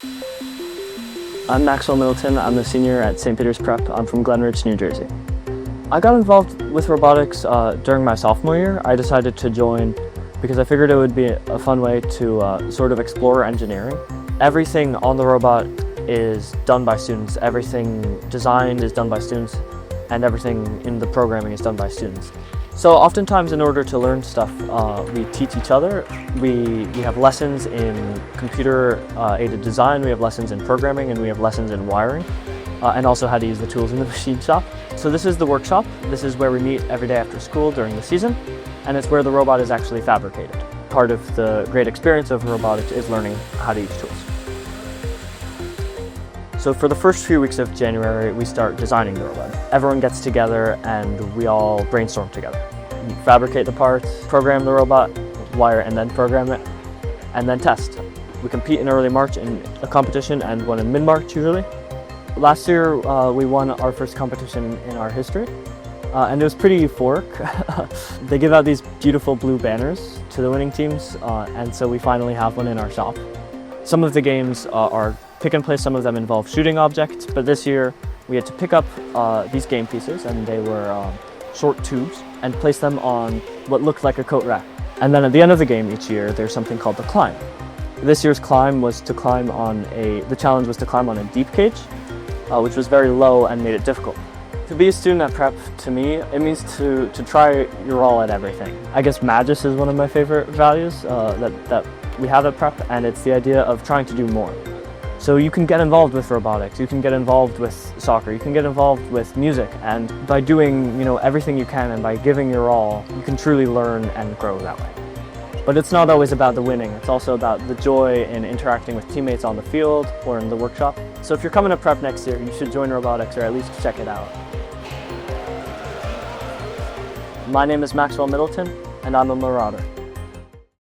I'm Maxwell Middleton. I'm the senior at St. Peter's Prep. I'm from Glen Ridge, New Jersey. I got involved with robotics during my sophomore year. I decided to join because I figured it would be a fun way to sort of explore engineering. Everything on the robot is done by students. Everything designed is done by students, and everything in the programming is done by students. So oftentimes in order to learn stuff, we teach each other. We have lessons in computer-aided design, we have lessons in programming, and we have lessons in wiring, and also how to use the tools in the machine shop. So this is the workshop. This is where we meet every day after school during the season, and it's where the robot is actually fabricated. Part of the great experience of robotics is learning how to use tools. So for the first few weeks of January, we start designing the robot. Everyone gets together and we all brainstorm together. We fabricate the parts, program the robot, wire and then program it, and then test. We compete in early March in a competition and one in mid-March usually. Last year, we won our first competition in our history, and it was pretty euphoric. They give out these beautiful blue banners to the winning teams, and so we finally have one in our shop. Some of the games are pick and play, some of them involve shooting objects, but this year we had to pick up these game pieces, and they were short tubes, and place them on what looked like a coat rack. And then at the end of the game each year, there's something called the climb. This year's climb was to climb on the challenge was to climb on a deep cage, which was very low and made it difficult. To be a student at Prep, to me, it means to try your all at everything. I guess magis is one of my favorite values that we have at Prep, and it's the idea of trying to do more. So you can get involved with robotics, you can get involved with soccer, you can get involved with music, and by doing everything you can and by giving your all, you can truly learn and grow that way. But it's not always about the winning, it's also about the joy in interacting with teammates on the field or in the workshop. So if you're coming to Prep next year, you should join robotics or at least check it out. My name is Maxwell Middleton, and I'm a Marauder.